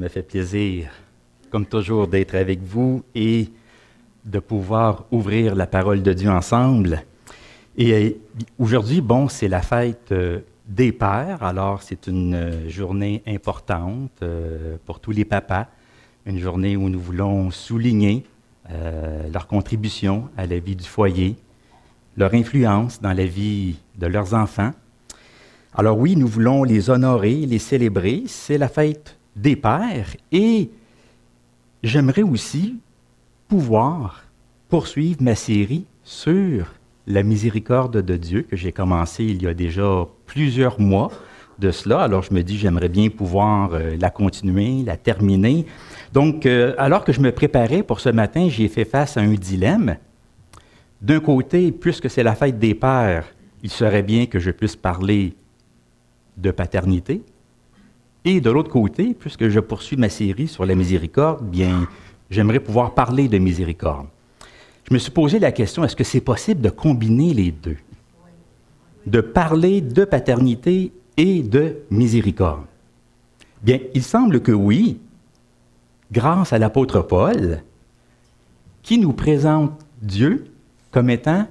me fait plaisir, comme toujours, d'être avec vous et de pouvoir ouvrir la parole de Dieu ensemble. Et aujourd'hui, bon, c'est la fête des pères, alors c'est une journée importante pour tous les papas, une journée où nous voulons souligner leur contribution à la vie du foyer, leur influence dans la vie de leurs enfants. Alors oui, nous voulons les honorer, les célébrer, c'est la fête des pères et j'aimerais aussi pouvoir poursuivre ma série sur la miséricorde de Dieu que j'ai commencé il y a déjà plusieurs mois de cela. Alors je me dis, j'aimerais bien pouvoir la continuer, la terminer. Donc, alors que je me préparais pour ce matin, j'ai fait face à un dilemme. D'un côté, puisque c'est la fête des pères, il serait bien que je puisse parler de paternité. Et de l'autre côté, puisque je poursuis ma série sur la miséricorde, bien, j'aimerais pouvoir parler de miséricorde. Je me suis posé la question, est-ce que c'est possible de combiner les deux? De parler de paternité et de miséricorde? Bien, il semble que oui, grâce à l'apôtre Paul, qui nous présente Dieu comme étant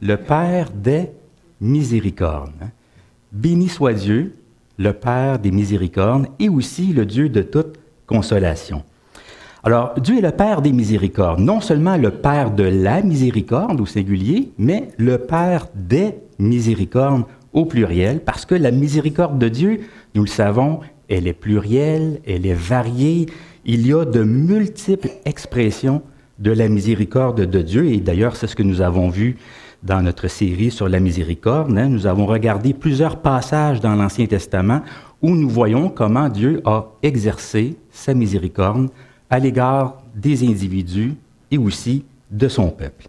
le Père des miséricordes. Béni soit Dieu, le Père des miséricordes, et aussi le Dieu de toute consolation. Alors, Dieu est le Père des miséricordes, non seulement le Père de la miséricorde au singulier, mais le Père des miséricordes au pluriel, parce que la miséricorde de Dieu, nous le savons, elle est plurielle, elle est variée, il y a de multiples expressions de la miséricorde de Dieu, et d'ailleurs, c'est ce que nous avons vu dans notre série sur la miséricorde. Nous avons regardé plusieurs passages dans l'Ancien Testament où nous voyons comment Dieu a exercé sa miséricorde à l'égard des individus et aussi de son peuple.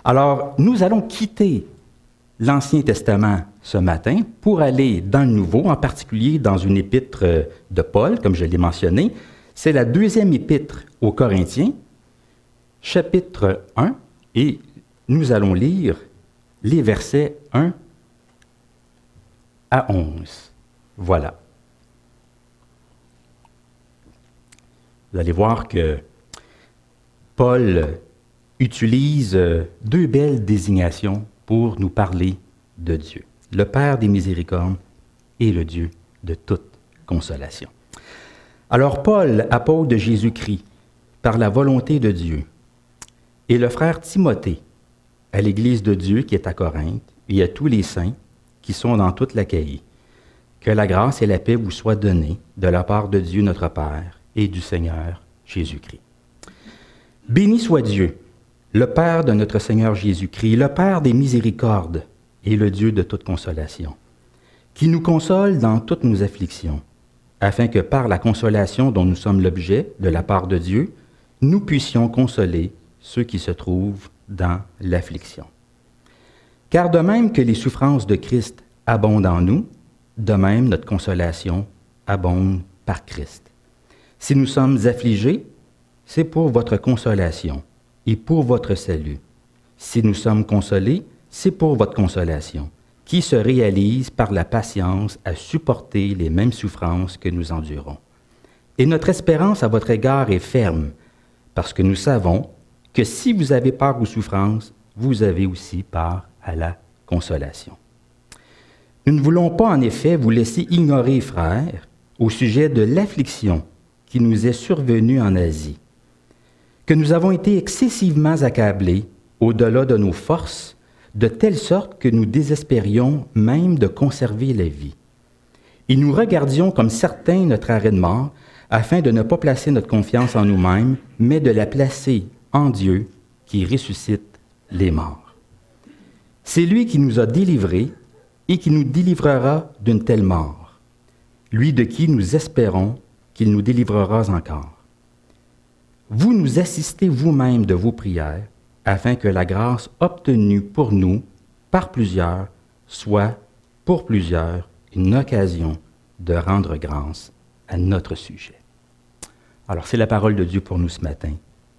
Alors, nous allons quitter l'Ancien Testament ce matin pour aller dans le Nouveau, en particulier dans une épître de Paul, comme je l'ai mentionné. C'est la deuxième épître aux Corinthiens, chapitre 1, et nous allons lire les versets 1 à 11. Voilà. Vous allez voir que Paul utilise deux belles désignations pour nous parler de Dieu. Le Père des miséricordes et le Dieu de toute consolation. Alors Paul, apôtre de Jésus-Christ, par la volonté de Dieu, et le frère Timothée, à l'Église de Dieu qui est à Corinthe, et à tous les saints qui sont dans toute l'Achaïe, que la grâce et la paix vous soient données de la part de Dieu notre Père et du Seigneur Jésus-Christ. Béni soit Dieu, le Père de notre Seigneur Jésus-Christ, le Père des miséricordes et le Dieu de toute consolation, qui nous console dans toutes nos afflictions, afin que par la consolation dont nous sommes l'objet de la part de Dieu, nous puissions consoler ceux qui se trouvent dans l'affliction. Car de même que les souffrances de Christ abondent en nous, de même notre consolation abonde par Christ. Si nous sommes affligés, c'est pour votre consolation et pour votre salut. Si nous sommes consolés, c'est pour votre consolation, qui se réalise par la patience à supporter les mêmes souffrances que nous endurons. Et notre espérance à votre égard est ferme, parce que nous savons que si vous avez part aux souffrances, vous avez aussi part à la consolation. Nous ne voulons pas, en effet, vous laisser ignorer, frères, au sujet de l'affliction qui nous est survenue en Asie, que nous avons été excessivement accablés au-delà de nos forces, de telle sorte que nous désespérions même de conserver la vie. Et nous regardions comme certains notre arrêt de mort, afin de ne pas placer notre confiance en nous-mêmes, mais de la placer en Dieu qui ressuscite les morts. C'est lui qui nous a délivrés et qui nous délivrera d'une telle mort, lui de qui nous espérons qu'il nous délivrera encore. Vous nous assistez vous-même de vos prières, afin que la grâce obtenue pour nous, par plusieurs, soit pour plusieurs une occasion de rendre grâce à notre sujet. Alors, c'est la parole de Dieu pour nous ce matin.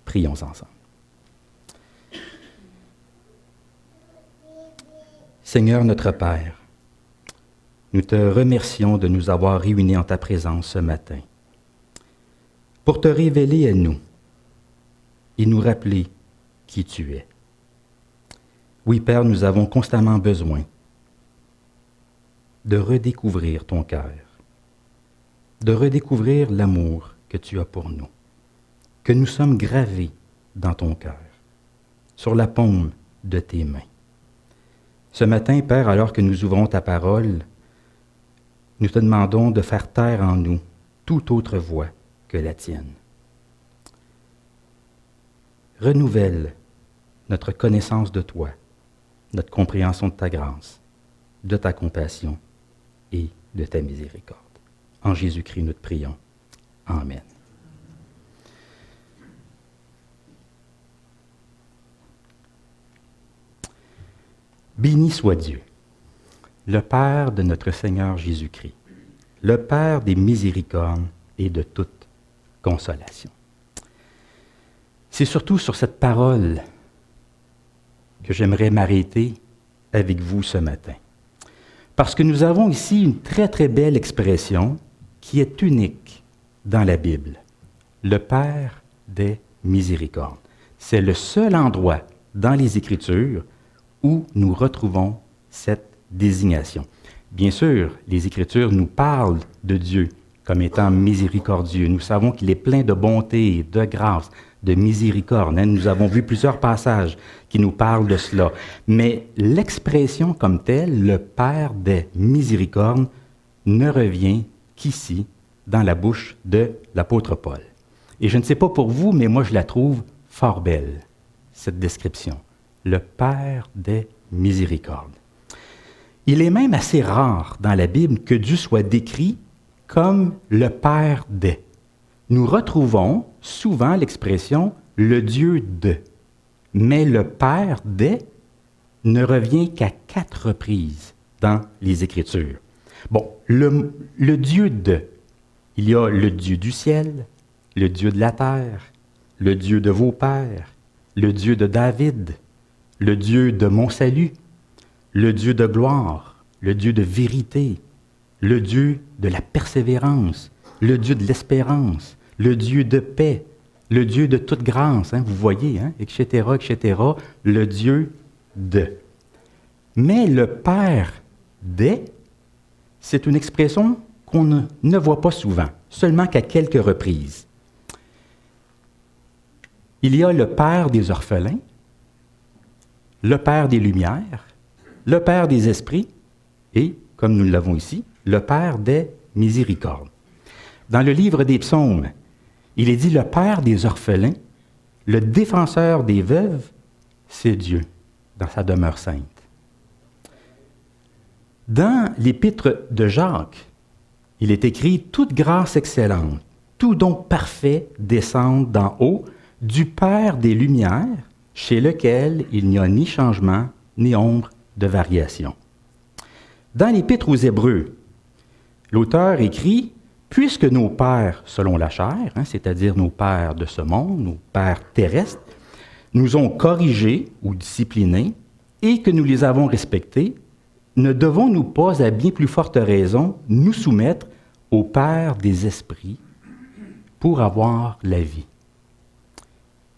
Prions ensemble. Seigneur notre Père, nous te remercions de nous avoir réunis en ta présence ce matin. pour te révéler à nous et nous rappeler qui tu es. Oui, Père, nous avons constamment besoin de redécouvrir ton cœur, de redécouvrir l'amour que tu as pour nous, que nous sommes gravés dans ton cœur, sur la paume de tes mains. Ce matin, Père, alors que nous ouvrons ta parole, nous te demandons de faire taire en nous toute autre voix que la tienne. Renouvelle notre connaissance de toi, notre compréhension de ta grâce, de ta compassion et de ta miséricorde. En Jésus-Christ, nous te prions. Amen. Béni soit Dieu, le Père de notre Seigneur Jésus-Christ, le Père des miséricordes et de toute consolation. C'est surtout sur cette parole que j'aimerais m'arrêter avec vous ce matin. Parce que nous avons ici une très très belle expression qui est unique dans la Bible. Le Père des miséricordes. C'est le seul endroit dans les Écritures où nous retrouvons cette désignation. Bien sûr, les Écritures nous parlent de Dieu comme étant miséricordieux. Nous savons qu'il est plein de bonté, de grâce, de miséricorde. Nous avons vu plusieurs passages qui nous parlent de cela. Mais l'expression comme telle, le Père des miséricordes, ne revient qu'ici, dans la bouche de l'apôtre Paul. Et je ne sais pas pour vous, mais moi je la trouve fort belle, cette description. Le Père des miséricordes. Il est même assez rare dans la Bible que Dieu soit décrit comme le Père des. Nous retrouvons souvent l'expression « le Dieu de ». Mais le Père des ne revient qu'à 4 reprises dans les Écritures. Bon, le Dieu de, il y a le Dieu du ciel, le Dieu de la terre, le Dieu de vos pères, le Dieu de David, le Dieu de mon salut, le Dieu de gloire, le Dieu de vérité, le Dieu de la persévérance, le Dieu de l'espérance, le Dieu de paix, le Dieu de toute grâce, vous voyez, etc., etc., le Dieu de. Mais le Père des, c'est une expression qu'on ne voit pas souvent, seulement qu'à quelques reprises. Il y a le Père des orphelins, le Père des lumières, le Père des esprits et, comme nous l'avons ici, le Père des miséricordes. Dans le livre des psaumes, il est dit le Père des orphelins, le défenseur des veuves, c'est Dieu, dans sa demeure sainte. Dans l'épître de Jacques, il est écrit « Toute grâce excellente, tout don parfait descend d'en haut, du Père des lumières, chez lequel il n'y a ni changement, ni ombre de variation. » Dans l'Épître aux Hébreux, l'auteur écrit « Puisque nos pères, selon la chair, c'est-à-dire nos pères de ce monde, nos pères terrestres, nous ont corrigés ou disciplinés, et que nous les avons respectés, ne devons-nous pas, à bien plus forte raison, nous soumettre au Père des esprits pour avoir la vie. »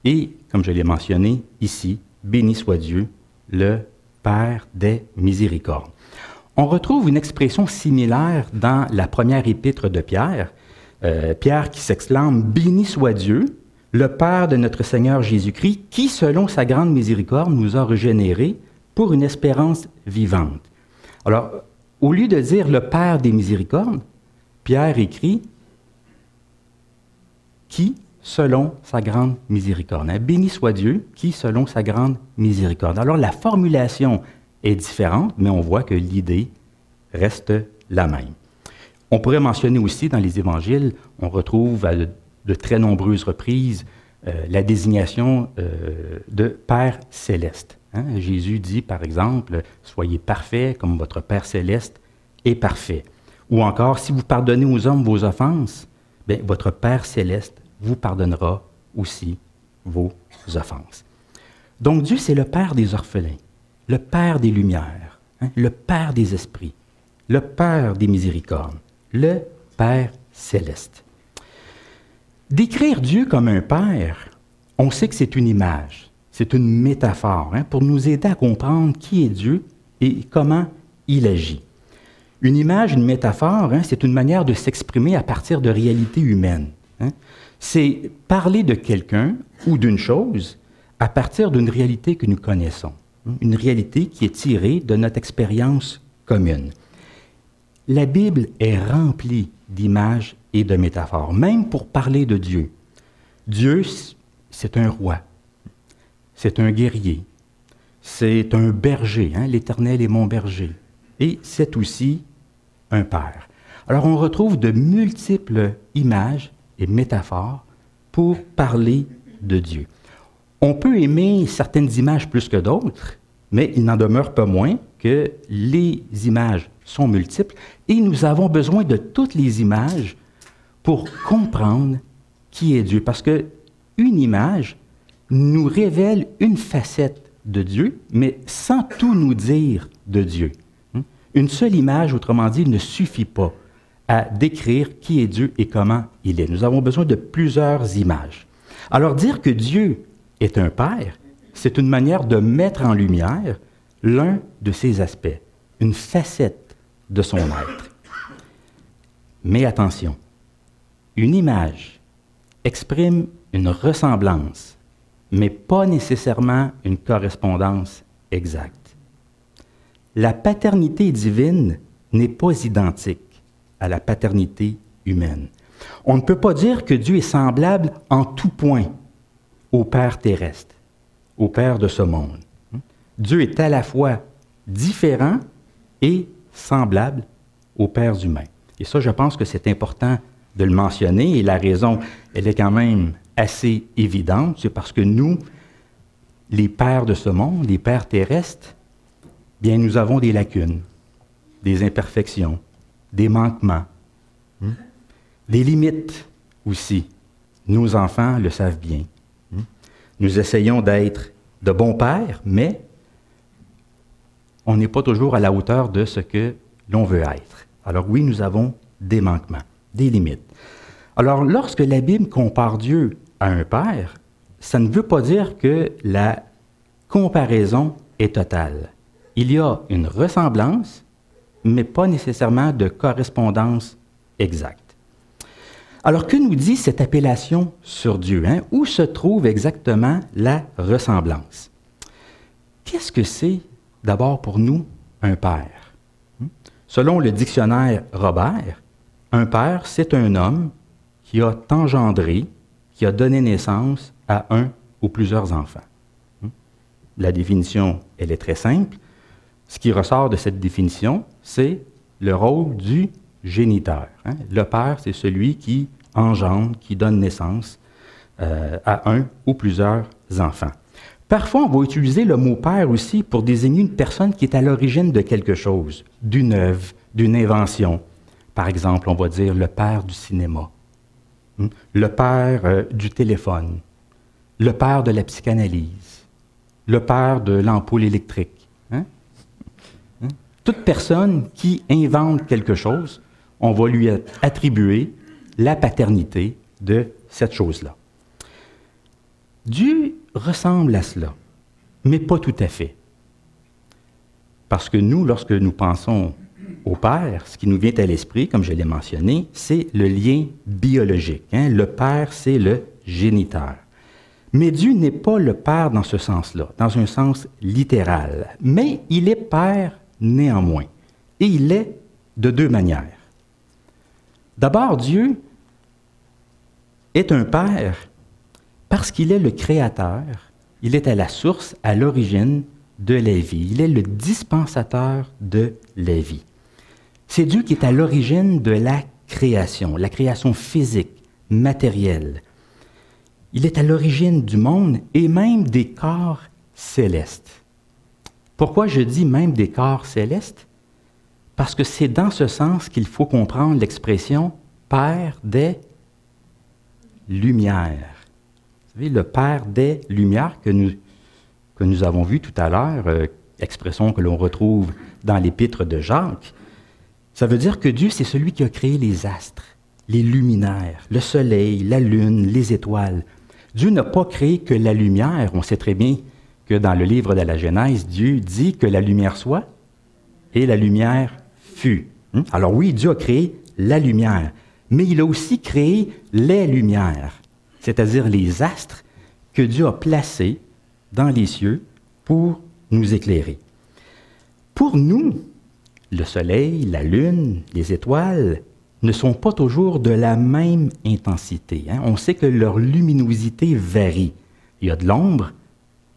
Et, comme je l'ai mentionné ici, béni soit Dieu, le Père des miséricordes. On retrouve une expression similaire dans la première épître de Pierre. Pierre qui s'exclame « Béni soit Dieu, le Père de notre Seigneur Jésus-Christ, qui, selon sa grande miséricorde, nous a régénérés pour une espérance vivante. » Alors, au lieu de dire « le Père des miséricordes », Pierre écrit « qui, selon sa grande miséricorde. » Béni soit Dieu, qui, selon sa grande miséricorde. Alors, la formulation est différente, mais on voit que l'idée reste la même. On pourrait mentionner aussi dans les évangiles, on retrouve à de très nombreuses reprises la désignation de Père céleste. Jésus dit, par exemple, « Soyez parfaits comme votre Père céleste est parfait. » Ou encore, « Si vous pardonnez aux hommes vos offenses, bien, votre Père céleste vous pardonnera aussi vos offenses. » Donc Dieu, c'est le Père des orphelins, le Père des lumières, le Père des esprits, le Père des miséricordes, le Père céleste. Décrire Dieu comme un père, on sait que c'est une image, c'est une métaphore, pour nous aider à comprendre qui est Dieu et comment il agit. Une image, une métaphore, c'est une manière de s'exprimer à partir de réalités humaines. C'est parler de quelqu'un ou d'une chose à partir d'une réalité que nous connaissons, une réalité qui est tirée de notre expérience commune. La Bible est remplie d'images et de métaphores, même pour parler de Dieu. Dieu, c'est un roi, c'est un guerrier, c'est un berger, l'Éternel est mon berger, et c'est aussi un père. Alors on retrouve de multiples images et métaphores pour parler de Dieu. On peut aimer certaines images plus que d'autres, mais il n'en demeure pas moins que les images sont multiples et nous avons besoin de toutes les images pour comprendre qui est Dieu. Parce qu'une image nous révèle une facette de Dieu, mais sans tout nous dire de Dieu. Une seule image, autrement dit, ne suffit pas à décrire qui est Dieu et comment il est. Nous avons besoin de plusieurs images. Alors dire que Dieu est un père, c'est une manière de mettre en lumière l'un de ses aspects, une facette de son être. Mais attention, une image exprime une ressemblance, mais pas nécessairement une correspondance exacte. La paternité divine n'est pas identique à la paternité humaine. On ne peut pas dire que Dieu est semblable en tout point au Père terrestre, au Père de ce monde. Dieu est à la fois différent et semblable au Père humain. Et ça, je pense que c'est important de le mentionner, et la raison, elle est quand même assez évidente, c'est parce que nous, les pères de ce monde, les pères terrestres, bien, nous avons des lacunes, des imperfections, des manquements, des limites aussi. Nos enfants le savent bien. Nous essayons d'être de bons pères, mais on n'est pas toujours à la hauteur de ce que l'on veut être. Alors oui, nous avons des manquements, des limites. Alors, lorsque la Bible compare Dieu à un père, ça ne veut pas dire que la comparaison est totale. Il y a une ressemblance, mais pas nécessairement de correspondance exacte. Alors, que nous dit cette appellation sur Dieu? Où se trouve exactement la ressemblance? Qu'est-ce que c'est, d'abord pour nous, un père? Selon le dictionnaire Robert, un père, c'est un homme qui a engendré, qui a donné naissance à un ou plusieurs enfants. La définition, elle est très simple. Ce qui ressort de cette définition, c'est le rôle du géniteur. Le père, c'est celui qui engendre, qui donne naissance à un ou plusieurs enfants. Parfois, on va utiliser le mot « père » aussi pour désigner une personne qui est à l'origine de quelque chose, d'une œuvre, d'une invention. Par exemple, on va dire le père du cinéma, le père du téléphone, le père de la psychanalyse, le père de l'ampoule électrique. Toute personne qui invente quelque chose, on va lui attribuer la paternité de cette chose-là. Dieu ressemble à cela, mais pas tout à fait. Parce que nous, lorsque nous pensons au Père, ce qui nous vient à l'esprit, comme je l'ai mentionné, c'est le lien biologique. Le Père, c'est le géniteur. Mais Dieu n'est pas le Père dans ce sens-là, dans un sens littéral. Mais il est Père néanmoins. Et il est de deux manières. D'abord, Dieu est un Père parce qu'il est le Créateur, il est à la source, à l'origine de la vie. Il est le dispensateur de la vie. C'est Dieu qui est à l'origine de la création physique, matérielle. Il est à l'origine du monde et même des corps célestes. Pourquoi je dis même des corps célestes? Parce que c'est dans ce sens qu'il faut comprendre l'expression « Père des Lumières ». Vous savez, le Père des Lumières que nous avons vu tout à l'heure, expression que l'on retrouve dans l'Épître de Jacques, ça veut dire que Dieu, c'est celui qui a créé les astres, les luminaires, le soleil, la lune, les étoiles. Dieu n'a pas créé que la lumière. On sait très bien que dans le livre de la Genèse, Dieu dit que la lumière soit et la lumière fut. Alors oui, Dieu a créé la lumière, mais il a aussi créé les lumières, c'est-à-dire les astres que Dieu a placés dans les cieux pour nous éclairer. Pour nous, le soleil, la lune, les étoiles ne sont pas toujours de la même intensité. On sait que leur luminosité varie. Il y a de l'ombre,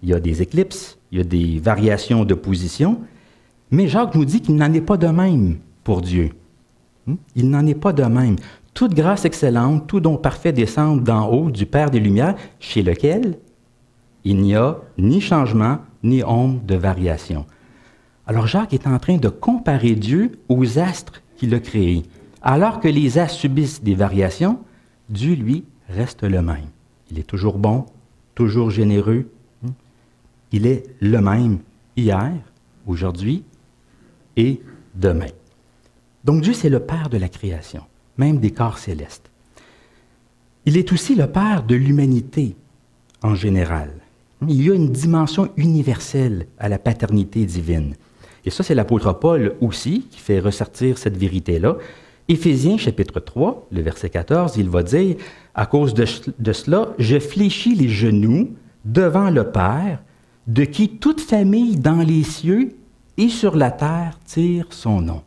il y a des éclipses, il y a des variations de position, mais Jacques nous dit qu'il n'en est pas de même pour Dieu. Il n'en est pas de même. Toute grâce excellente, tout don parfait descend d'en haut du Père des Lumières, chez lequel il n'y a ni changement, ni ombre de variation. Alors Jacques est en train de comparer Dieu aux astres qu'il a créés. Alors que les astres subissent des variations, Dieu, lui, reste le même. Il est toujours bon, toujours généreux. Il est le même hier, aujourd'hui et demain. Donc Dieu, c'est le Père de la création, même des corps célestes. Il est aussi le Père de l'humanité en général. Il y a une dimension universelle à la paternité divine. Et ça, c'est l'apôtre Paul aussi qui fait ressortir cette vérité-là. Éphésiens chapitre 3, le verset 14, il va dire « À cause de cela, je fléchis les genoux devant le Père, de qui toute famille dans les cieux et sur la terre tire son nom. »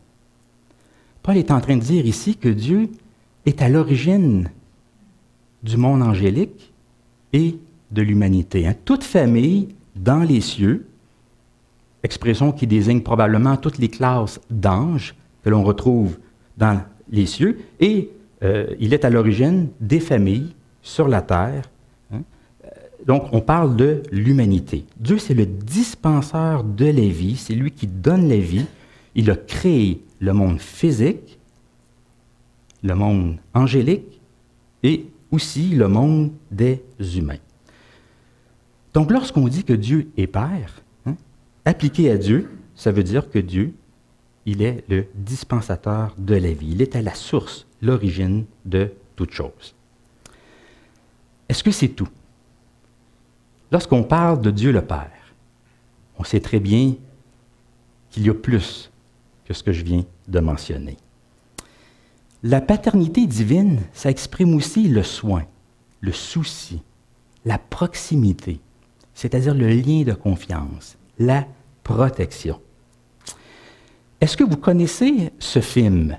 Paul est en train de dire ici que Dieu est à l'origine du monde angélique et de l'humanité. Toute famille dans les cieux, expression qui désigne probablement toutes les classes d'anges que l'on retrouve dans les cieux, et il est à l'origine des familles sur la terre. Donc, on parle de l'humanité. Dieu, c'est le dispenseur de la vie, c'est lui qui donne la vie. Il a créé le monde physique, le monde angélique et aussi le monde des humains. Donc, lorsqu'on dit que Dieu est Père, appliqué à Dieu, ça veut dire que Dieu, il est le dispensateur de la vie. Il est à la source, l'origine de toute chose. Est-ce que c'est tout? Lorsqu'on parle de Dieu le Père, on sait très bien qu'il y a plus que ce que je viens de mentionner. La paternité divine, ça exprime aussi le soin, le souci, la proximité, c'est-à-dire le lien de confiance, la protection. Est-ce que vous connaissez ce film,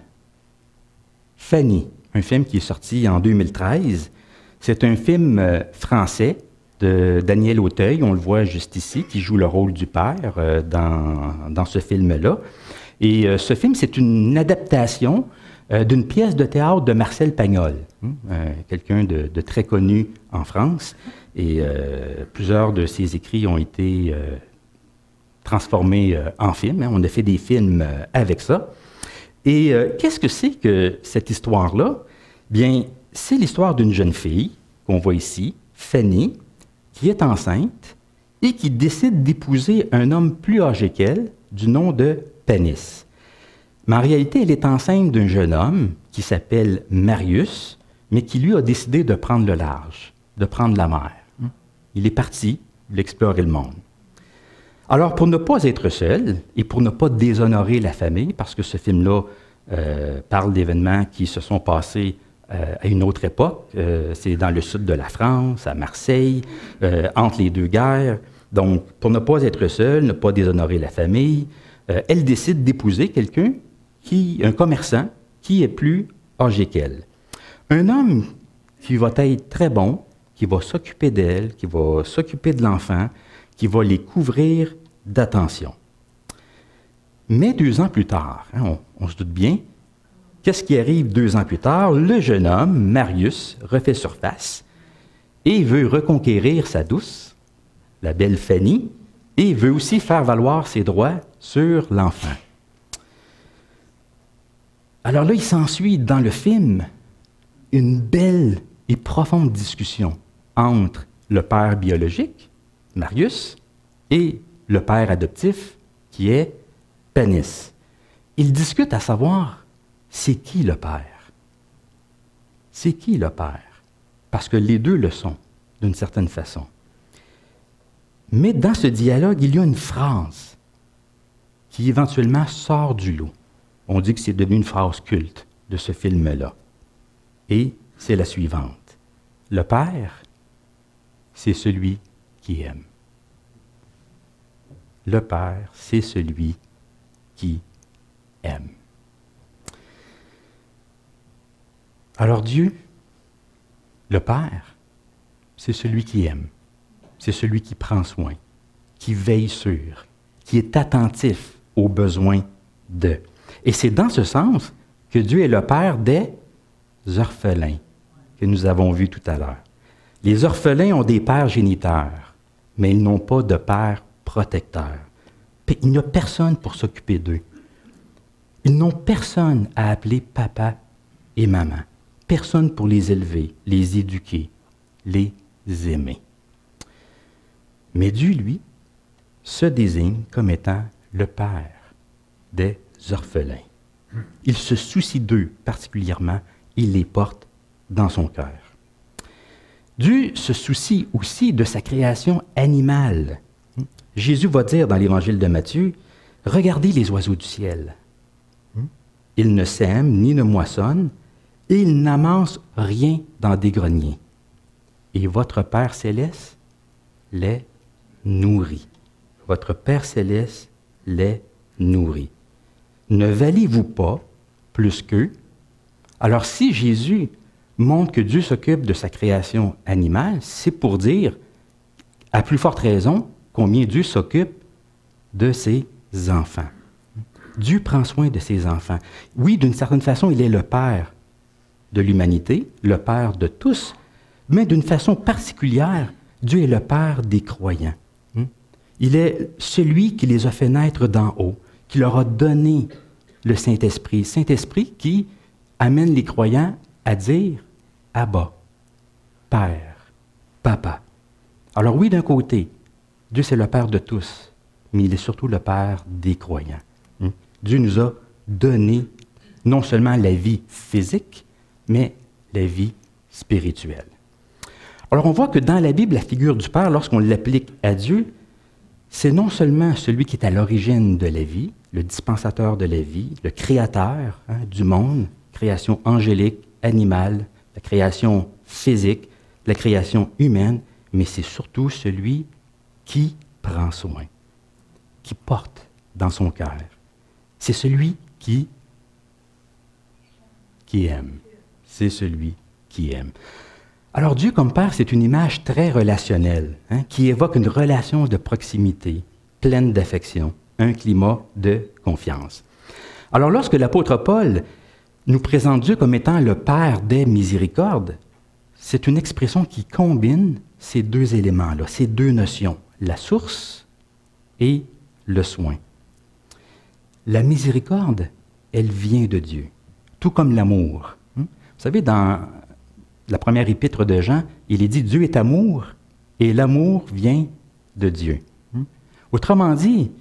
Fanny, un film qui est sorti en 2013? C'est un film français de Daniel Auteuil, on le voit juste ici, qui joue le rôle du père dans ce film-là. Et ce film, c'est une adaptation d'une pièce de théâtre de Marcel Pagnol, quelqu'un de très connu en France. Et plusieurs de ses écrits ont été transformés en film. On a fait des films avec ça. Et qu'est-ce que c'est que cette histoire-là? Bien, c'est l'histoire d'une jeune fille qu'on voit ici, Fanny, qui est enceinte et qui décide d'épouser un homme plus âgé qu'elle, du nom de Panis. Mais en réalité, elle est enceinte d'un jeune homme qui s'appelle Marius, mais qui lui a décidé de prendre le large, de prendre la mer. Il est parti, il explorer le monde. Alors, pour ne pas être seul et pour ne pas déshonorer la famille, parce que ce film-là parle d'événements qui se sont passés à une autre époque, c'est dans le sud de la France, à Marseille, entre les deux guerres. Donc, pour ne pas être seul, ne pas déshonorer la famille, elle décide d'épouser quelqu'un, un commerçant, qui est plus âgé qu'elle. Un homme qui va être très bon, qui va s'occuper d'elle, qui va s'occuper de l'enfant, qui va les couvrir d'attention. Mais 2 ans plus tard, on se doute bien, qu'est-ce qui arrive 2 ans plus tard? Le jeune homme, Marius, refait surface et veut reconquérir sa douce, la belle Fanny, et veut aussi faire valoir ses droits sur l'enfant. Alors là, il s'ensuit dans le film une belle et profonde discussion entre le père biologique, Marius, et le père adoptif, qui est Panis. Ils discutent à savoir, c'est qui le père? c'est qui le Père? Parce que les deux le sont, d'une certaine façon. Mais dans ce dialogue, il y a une phrase qui éventuellement sort du lot. On dit que c'est devenu une phrase culte de ce film-là. Et c'est la suivante. Le Père, c'est celui qui aime. Le Père, c'est celui qui aime. Alors Dieu, le Père, c'est celui qui aime. C'est celui qui prend soin, qui veille sur, qui est attentif aux besoins d'eux. Et c'est dans ce sens que Dieu est le Père des orphelins, que nous avons vus tout à l'heure. Les orphelins ont des pères géniteurs, mais ils n'ont pas de père protecteur. Il n'y a personne pour s'occuper d'eux. Ils n'ont personne à appeler papa et maman. Personne pour les élever, les éduquer, les aimer. Mais Dieu, lui, se désigne comme étant le Père des orphelins. Il se soucie d'eux particulièrement, il les porte dans son cœur. Dieu se soucie aussi de sa création animale. Jésus va dire dans l'Évangile de Matthieu, « Regardez les oiseaux du ciel. Ils ne sèment ni ne moissonnent, et ils n'amassent rien dans des greniers. Et votre Père céleste les nourrit. Votre Père céleste les nourrit. Ne valez-vous pas plus qu'eux? » Alors si Jésus montre que Dieu s'occupe de sa création animale, c'est pour dire, à plus forte raison, combien Dieu s'occupe de ses enfants. Dieu prend soin de ses enfants. Oui, d'une certaine façon, il est le Père de l'humanité, le Père de tous, mais d'une façon particulière, Dieu est le Père des croyants. Il est celui qui les a fait naître d'en haut, qui leur a donné le Saint-Esprit. Saint-Esprit qui amène les croyants à dire « Abba, Père, Papa ». Alors oui, d'un côté, Dieu c'est le Père de tous, mais il est surtout le Père des croyants. Dieu nous a donné non seulement la vie physique, mais la vie spirituelle. Alors on voit que dans la Bible, la figure du Père, lorsqu'on l'applique à Dieu, c'est non seulement celui qui est à l'origine de la vie, le dispensateur de la vie, le créateur du monde, création angélique, animale, la création physique, la création humaine, mais c'est surtout celui qui prend soin, qui porte dans son cœur. C'est celui qui aime. C'est celui qui aime. Alors Dieu comme Père, c'est une image très relationnelle, qui évoque une relation de proximité, pleine d'affection, un climat de confiance. Alors lorsque l'apôtre Paul nous présente Dieu comme étant le Père des miséricordes, c'est une expression qui combine ces deux éléments-là, ces deux notions, la source et le soin. La miséricorde, elle vient de Dieu, tout comme l'amour. Vous savez, dans la première épître de Jean, il est dit « Dieu est amour et l'amour vient de Dieu ». Autrement dit,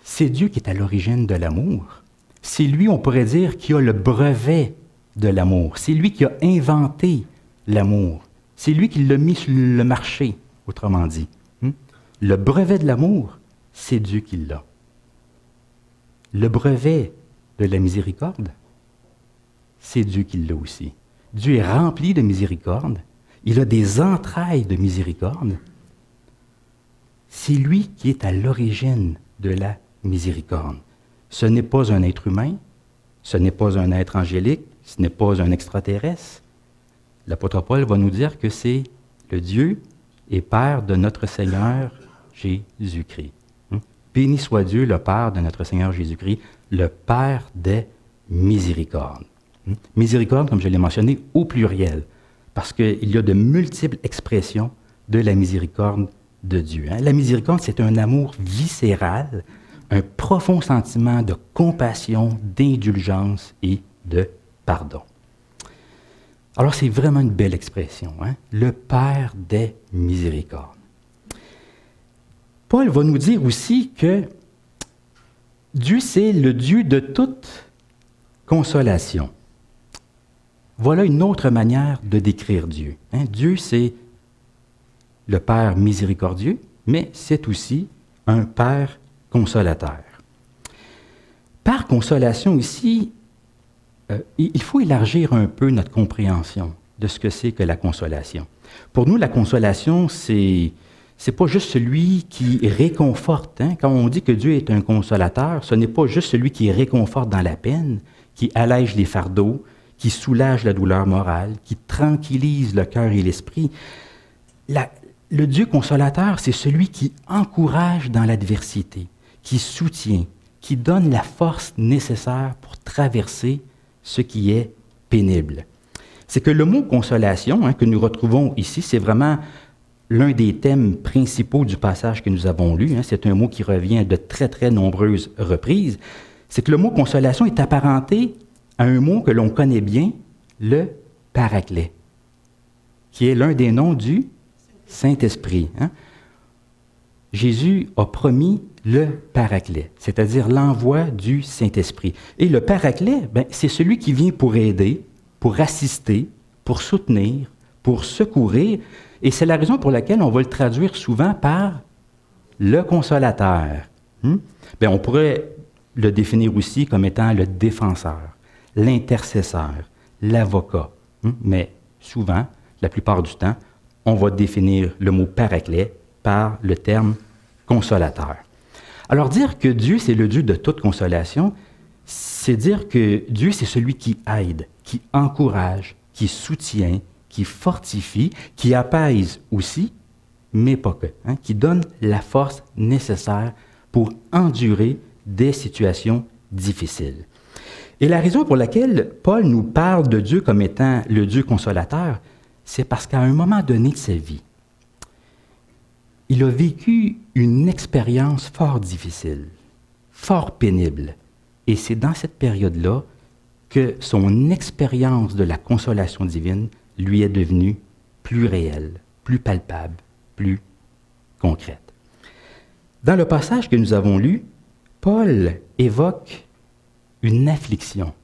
c'est Dieu qui est à l'origine de l'amour. C'est lui, on pourrait dire, qui a le brevet de l'amour. C'est lui qui a inventé l'amour. C'est lui qui l'a mis sur le marché, autrement dit. Le brevet de l'amour, c'est Dieu qui l'a. Le brevet de la miséricorde, c'est Dieu qui l'a aussi. Dieu est rempli de miséricorde. Il a des entrailles de miséricorde. C'est lui qui est à l'origine de la miséricorde. Ce n'est pas un être humain, ce n'est pas un être angélique, ce n'est pas un extraterrestre. L'apôtre Paul va nous dire que c'est le Dieu et Père de notre Seigneur Jésus-Christ. Béni soit Dieu, le Père de notre Seigneur Jésus-Christ, le Père des miséricordes. Miséricorde, comme je l'ai mentionné, au pluriel, parce qu'il y a de multiples expressions de la miséricorde de Dieu. La miséricorde, c'est un amour viscéral, un profond sentiment de compassion, d'indulgence et de pardon. Alors, c'est vraiment une belle expression, le Père des miséricordes. Paul va nous dire aussi que Dieu, c'est le Dieu de toute consolation. voilà une autre manière de décrire Dieu. Dieu, c'est le Père miséricordieux, mais c'est aussi un Père consolateur. Par consolation ici, il faut élargir un peu notre compréhension de ce que c'est que la consolation. Pour nous, la consolation, c'est pas juste celui qui réconforte. Quand on dit que Dieu est un consolateur, ce n'est pas juste celui qui réconforte dans la peine, qui allège les fardeaux, qui soulage la douleur morale, qui tranquillise le cœur et l'esprit. Le Dieu consolateur, c'est celui qui encourage dans l'adversité, qui soutient, qui donne la force nécessaire pour traverser ce qui est pénible. C'est que le mot consolation que nous retrouvons ici, c'est vraiment l'un des thèmes principaux du passage que nous avons lu. C'est un mot qui revient de très, très nombreuses reprises. C'est que le mot consolation est apparenté à un mot que l'on connaît bien, le Paraclet, qui est l'un des noms du Saint-Esprit. Jésus a promis le Paraclet, c'est-à-dire l'envoi du Saint-Esprit. Et le Paraclet, c'est celui qui vient pour aider, pour assister, pour soutenir, pour secourir. Et c'est la raison pour laquelle on va le traduire souvent par le consolateur. On pourrait le définir aussi comme étant le défenseur, l'intercesseur, l'avocat. Mais souvent, la plupart du temps, on va définir le mot Paraclet par le terme consolateur. Alors dire que Dieu, c'est le Dieu de toute consolation, c'est dire que Dieu, c'est celui qui aide, qui encourage, qui soutient, qui fortifie, qui apaise aussi, mais pas que, qui donne la force nécessaire pour endurer des situations difficiles. Et la raison pour laquelle Paul nous parle de Dieu comme étant le Dieu consolateur, c'est parce qu'à un moment donné de sa vie, il a vécu une expérience fort difficile, fort pénible. Et c'est dans cette période-là que son expérience de la consolation divine lui est devenue plus réelle, plus palpable, plus concrète. Dans le passage que nous avons lu, Paul évoque une affliction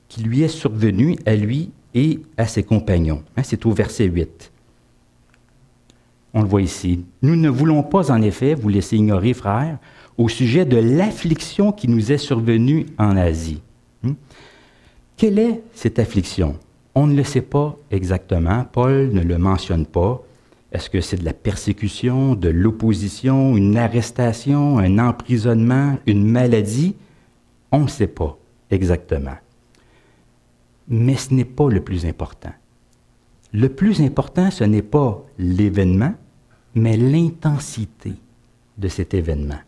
qui lui est survenue à lui et à ses compagnons. C'est au verset 8. On le voit ici. « Nous ne voulons pas, en effet, vous laisser ignorer, frères, au sujet de l'affliction qui nous est survenue en Asie. » Quelle est cette affliction? On ne le sait pas exactement. Paul ne le mentionne pas. Est-ce que c'est de la persécution, de l'opposition, une arrestation, un emprisonnement, une maladie? On ne sait pas exactement. Mais ce n'est pas le plus important. Le plus important, ce n'est pas l'événement, mais l'intensité de cet événement.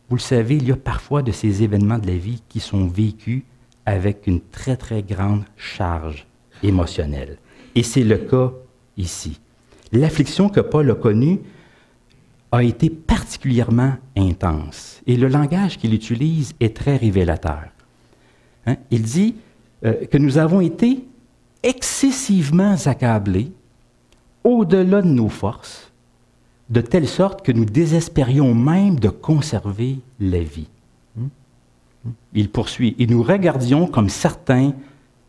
Vous le savez, il y a parfois de ces événements de la vie qui sont vécus avec une très, très grande charge émotionnelle. Et c'est le cas ici. L'affliction que Paul a connue a été particulièrement intense. Et le langage qu'il utilise est très révélateur. Il dit que nous avons été excessivement accablés, au-delà de nos forces, de telle sorte que nous désespérions même de conserver la vie. Il poursuit, « Et nous regardions comme certains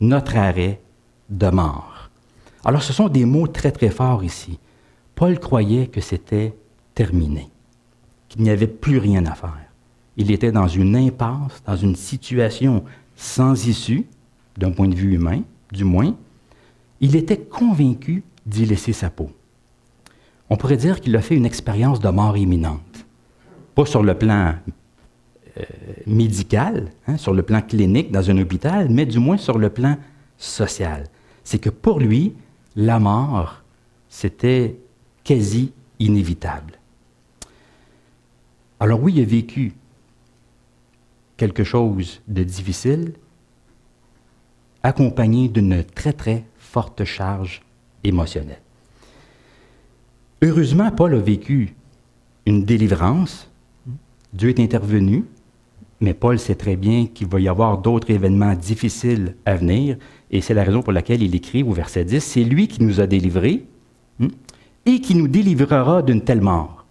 notre arrêt de mort. » Alors ce sont des mots très très forts ici. Paul croyait que c'était terminé, qu'il n'y avait plus rien à faire. Il était dans une impasse, dans une situation sans issue, d'un point de vue humain, du moins. Il était convaincu d'y laisser sa peau. On pourrait dire qu'il a fait une expérience de mort imminente. Pas sur le plan médical, sur le plan clinique dans un hôpital, mais du moins sur le plan social. C'est que pour lui, la mort, c'était quasi inévitable. Alors oui, il a vécu quelque chose de difficile, accompagné d'une très, très forte charge émotionnelle. Heureusement, Paul a vécu une délivrance. Dieu est intervenu, mais Paul sait très bien qu'il va y avoir d'autres événements difficiles à venir, et c'est la raison pour laquelle il écrit au verset 10, « C'est lui qui nous a délivrés et qui nous délivrera d'une telle mort.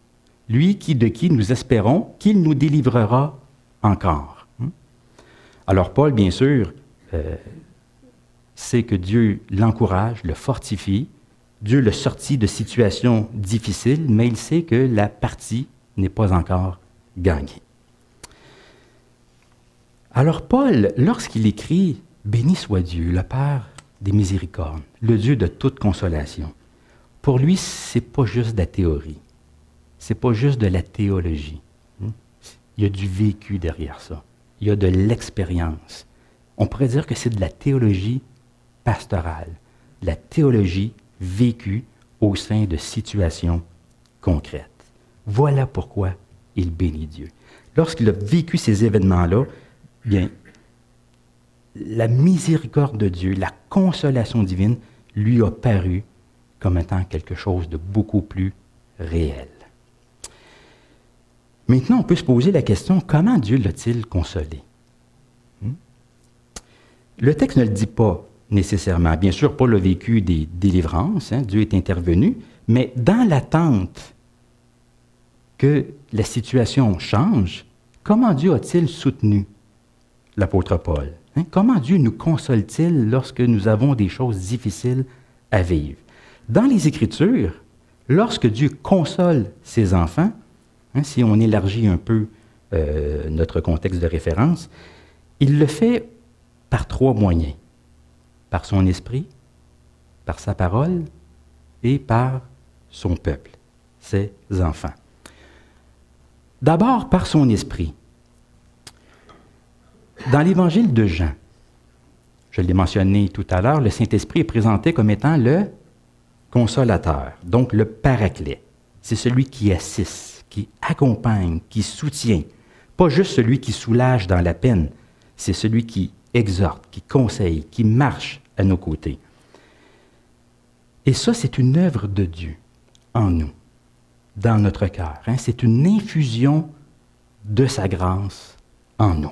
Lui de qui nous espérons qu'il nous délivrera encore. » Alors Paul, bien sûr, sait que Dieu l'encourage, le fortifie. Dieu l'a sorti de situations difficiles, mais il sait que la partie n'est pas encore gagnée. Alors Paul, lorsqu'il écrit « Béni soit Dieu, le Père des miséricordes, le Dieu de toute consolation », pour lui, ce n'est pas juste de la théorie, ce n'est pas juste de la théologie. Il y a du vécu derrière ça, il y a de l'expérience. On pourrait dire que c'est de la théologie pastorale, de la théologie vécue au sein de situations concrètes. Voilà pourquoi il bénit Dieu. Lorsqu'il a vécu ces événements-là, bien, la miséricorde de Dieu, la consolation divine, lui a paru comme étant quelque chose de beaucoup plus réel. Maintenant, on peut se poser la question, comment Dieu l'a-t-il consolé? Le texte ne le dit pas nécessairement. Bien sûr, Paul a vécu des délivrances, Dieu est intervenu, mais dans l'attente que la situation change, comment Dieu a-t-il soutenu l'apôtre Paul? Comment Dieu nous console-t-il lorsque nous avons des choses difficiles à vivre? Dans les Écritures, lorsque Dieu console ses enfants, si on élargit un peu notre contexte de référence, il le fait par 3 moyens. Par son esprit, par sa parole et par son peuple, ses enfants. D'abord, par son esprit. Dans l'Évangile de Jean, je l'ai mentionné tout à l'heure, le Saint-Esprit est présenté comme étant le consolateur, donc le paraclet. C'est celui qui assiste, qui accompagne, qui soutient. Pas juste celui qui soulage dans la peine, c'est celui qui exhorte, qui conseille, qui marche à nos côtés. Et ça, c'est une œuvre de Dieu en nous, dans notre cœur. C'est une infusion de sa grâce en nous.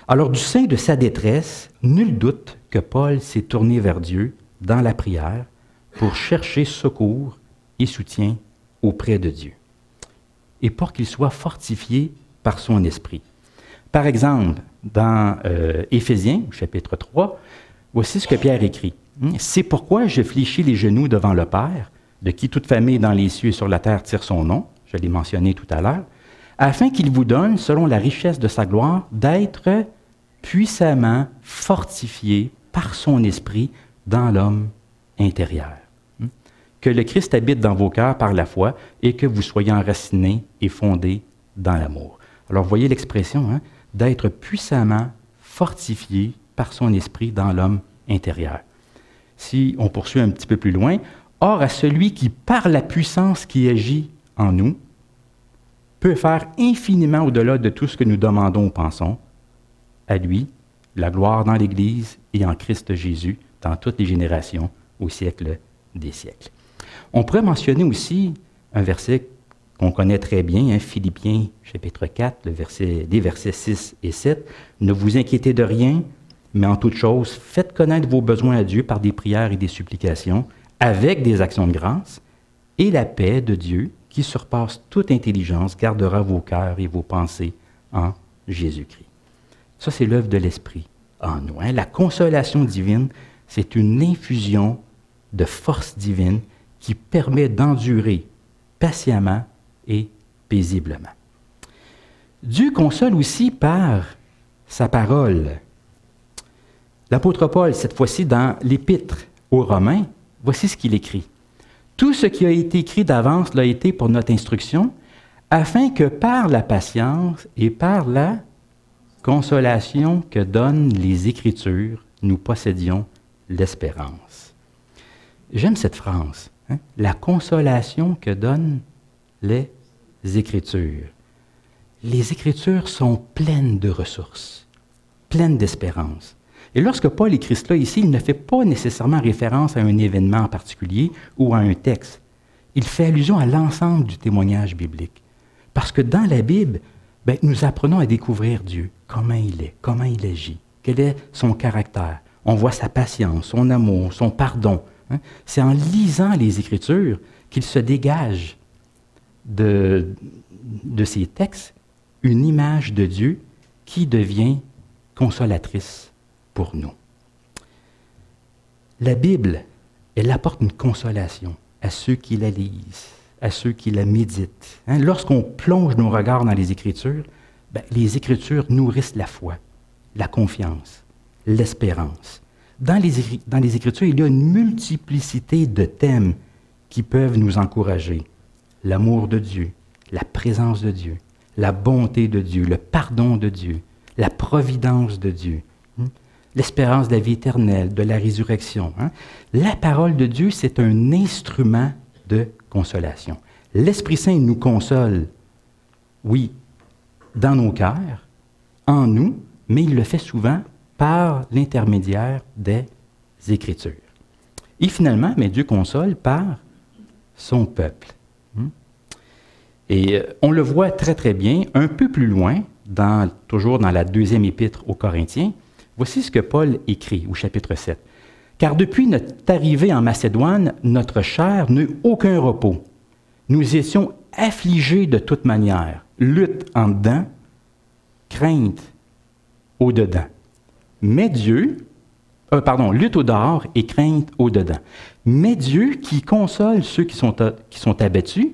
Alors, du sein de sa détresse, nul doute que Paul s'est tourné vers Dieu dans la prière pour chercher secours et soutien auprès de Dieu, et pour qu'il soit fortifié par son esprit. Par exemple, dans Éphésiens, chapitre 3, voici ce que Pierre écrit. « C'est pourquoi je fléchis les genoux devant le Père, de qui toute famille dans les cieux et sur la terre tire son nom, je l'ai mentionné tout à l'heure, afin qu'il vous donne, selon la richesse de sa gloire, d'être puissamment fortifié par son esprit dans l'homme intérieur. Que le Christ habite dans vos cœurs par la foi et que vous soyez enracinés et fondés dans l'amour. » Alors, voyez l'expression, d'être puissamment fortifié par son esprit dans l'homme intérieur. Si on poursuit un petit peu plus loin, « Or, à celui qui, par la puissance qui agit en nous, peut faire infiniment au-delà de tout ce que nous demandons ou pensons, à lui, la gloire dans l'Église et en Christ Jésus, dans toutes les générations, au siècle des siècles. » On pourrait mentionner aussi un verset qu'on connaît très bien, Philippiens chapitre 4, les versets 6 et 7. « Ne vous inquiétez de rien, mais en toute chose, faites connaître vos besoins à Dieu par des prières et des supplications, avec des actions de grâce, et la paix de Dieu, qui surpasse toute intelligence, gardera vos cœurs et vos pensées en Jésus-Christ. » Ça, c'est l'œuvre de l'Esprit en nous. La consolation divine, c'est une infusion de force divine qui permet d'endurer patiemment et paisiblement. Dieu console aussi par sa parole. L'apôtre Paul, cette fois-ci dans l'Épître aux Romains, voici ce qu'il écrit. « Tout ce qui a été écrit d'avance l'a été pour notre instruction, afin que par la patience et par la consolation que donnent les Écritures, nous possédions l'espérance. » J'aime cette phrase. La consolation que donnent les Écritures. Les Écritures sont pleines de ressources, pleines d'espérance. Et lorsque Paul écrit cela ici, il ne fait pas nécessairement référence à un événement en particulier ou à un texte. Il fait allusion à l'ensemble du témoignage biblique. Parce que dans la Bible, nous apprenons à découvrir Dieu, comment il est, comment il agit, quel est son caractère. On voit sa patience, son amour, son pardon. C'est en lisant les Écritures qu'il se dégage de ces textes une image de Dieu qui devient consolatrice pour nous. La Bible, elle apporte une consolation à ceux qui la lisent, à ceux qui la méditent. Hein? Lorsqu'on plonge nos regards dans les Écritures, les Écritures nourrissent la foi, la confiance, l'espérance. Dans les Écritures, il y a une multiplicité de thèmes qui peuvent nous encourager. L'amour de Dieu, la présence de Dieu, la bonté de Dieu, le pardon de Dieu, la providence de Dieu, l'espérance de la vie éternelle, de la résurrection. La parole de Dieu, c'est un instrument de consolation. L'Esprit Saint nous console, oui, dans nos cœurs, en nous, mais il le fait souvent par l'intermédiaire des Écritures. Et finalement, mais Dieu console par son peuple. Et on le voit très, très bien, un peu plus loin, toujours dans la deuxième épître aux Corinthiens. Voici ce que Paul écrit au chapitre 7. « Car depuis notre arrivée en Macédoine, notre chair n'eut aucun repos. Nous étions affligés de toute manière, lutte en dedans, crainte au-dedans. Mais Dieu, lutte au dehors et crainte au-dedans. Mais Dieu qui console ceux qui sont abattus,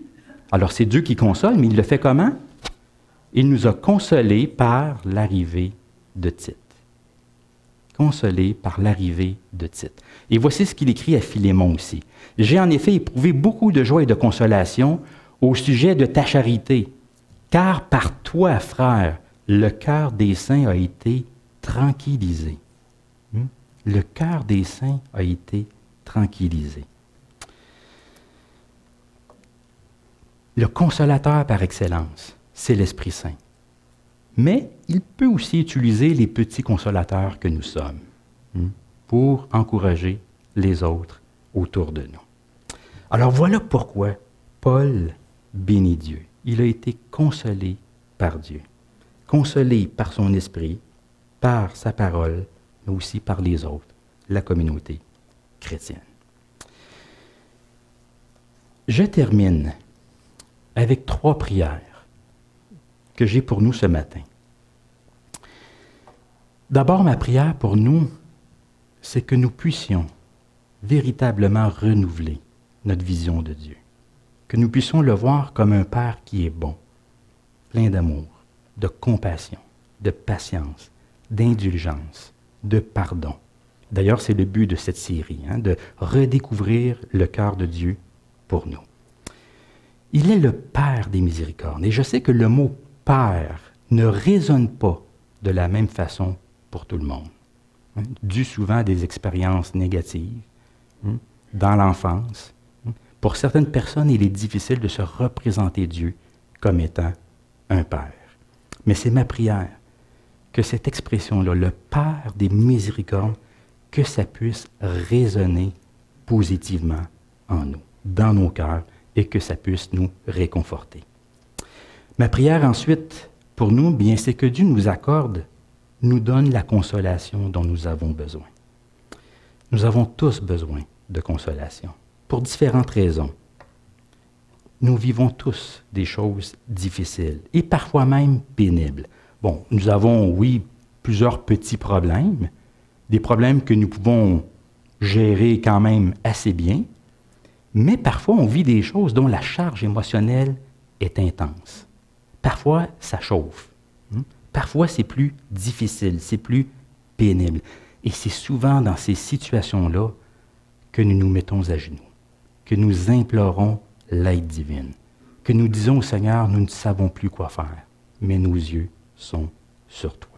alors c'est Dieu qui console, mais il le fait comment? Il nous a consolés par l'arrivée de Tite. Consolés par l'arrivée de Tite. Et voici ce qu'il écrit à Philémon aussi. « J'ai en effet éprouvé beaucoup de joie et de consolation au sujet de ta charité, car par toi, frère, le cœur des saints a été tranquillisé. » Le cœur des saints a été tranquillisé. Le consolateur par excellence, c'est l'Esprit Saint. Mais il peut aussi utiliser les petits consolateurs que nous sommes pour encourager les autres autour de nous. Alors voilà pourquoi Paul bénit Dieu. Il a été consolé par Dieu, consolé par son esprit, par sa parole, mais aussi par les autres, la communauté chrétienne. Je termine avec 3 prières que j'ai pour nous ce matin. D'abord, ma prière pour nous, c'est que nous puissions véritablement renouveler notre vision de Dieu, que nous puissions le voir comme un Père qui est bon, plein d'amour, de compassion, de patience, d'indulgence, de pardon. D'ailleurs, c'est le but de cette série, de redécouvrir le cœur de Dieu pour nous. Il est le Père des miséricordes. Et je sais que le mot « Père » ne résonne pas de la même façon pour tout le monde, dû souvent à des expériences négatives dans l'enfance. Pour certaines personnes, il est difficile de se représenter Dieu comme étant un Père. Mais c'est ma prière que cette expression-là, le Père des miséricordes, que ça puisse résonner positivement en nous, dans nos cœurs, et que ça puisse nous réconforter. Ma prière ensuite, pour nous, bien, c'est que Dieu nous donne la consolation dont nous avons besoin. Nous avons tous besoin de consolation, pour différentes raisons. Nous vivons tous des choses difficiles, et parfois même pénibles. Bon, nous avons, oui, plusieurs petits problèmes, des problèmes que nous pouvons gérer quand même assez bien, mais parfois on vit des choses dont la charge émotionnelle est intense. Parfois, ça chauffe. Parfois, c'est plus difficile, c'est plus pénible. Et c'est souvent dans ces situations-là que nous nous mettons à genoux, que nous implorons l'aide divine, que nous disons au Seigneur, nous ne savons plus quoi faire, mais nos yeux sont sur toi.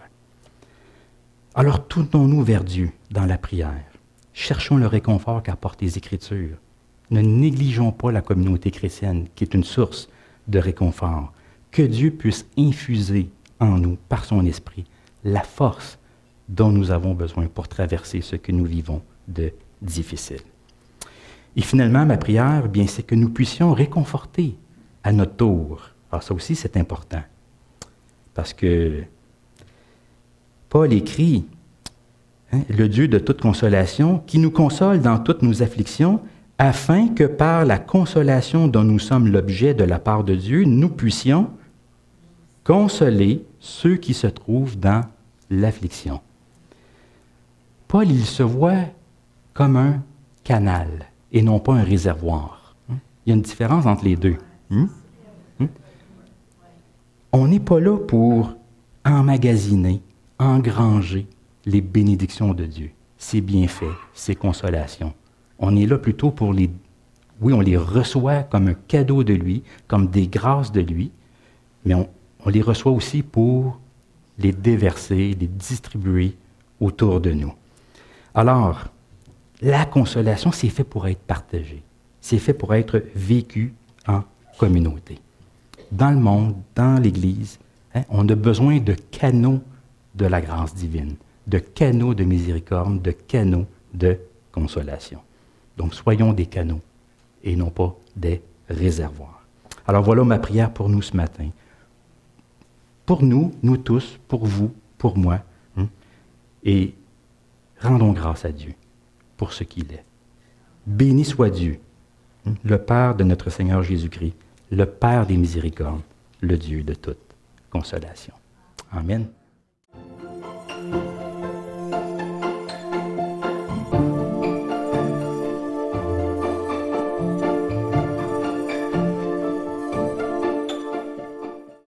Alors tournons-nous vers Dieu dans la prière. Cherchons le réconfort qu'apportent les Écritures. Ne négligeons pas la communauté chrétienne, qui est une source de réconfort. Que Dieu puisse infuser en nous, par son esprit, la force dont nous avons besoin pour traverser ce que nous vivons de difficile. Et finalement, ma prière, bien, c'est que nous puissions réconforter à notre tour. Alors ça aussi, c'est important. Parce que Paul écrit, le Dieu de toute consolation, qui nous console dans toutes nos afflictions, afin que par la consolation dont nous sommes l'objet de la part de Dieu, nous puissions consoler ceux qui se trouvent dans l'affliction. Paul, il se voit comme un canal et non pas un réservoir. Il y a une différence entre les deux. On n'est pas là pour emmagasiner, engranger les bénédictions de Dieu, ses bienfaits, ses consolations. On est là plutôt pour les... Oui, on les reçoit comme un cadeau de lui, comme des grâces de lui, mais on les reçoit aussi pour les déverser, les distribuer autour de nous. Alors, la consolation, c'est fait pour être partagée. C'est fait pour être vécu en communauté. Dans le monde, dans l'Église, on a besoin de canaux de la grâce divine, de canaux de miséricorde, de canaux de consolation. Donc, soyons des canaux et non pas des réservoirs. Alors, voilà ma prière pour nous ce matin. Pour nous, nous tous, pour vous, pour moi, et rendons grâce à Dieu pour ce qu'il est. Béni soit Dieu, le Père de notre Seigneur Jésus-Christ, le Père des miséricordes, le Dieu de toute consolation. Amen.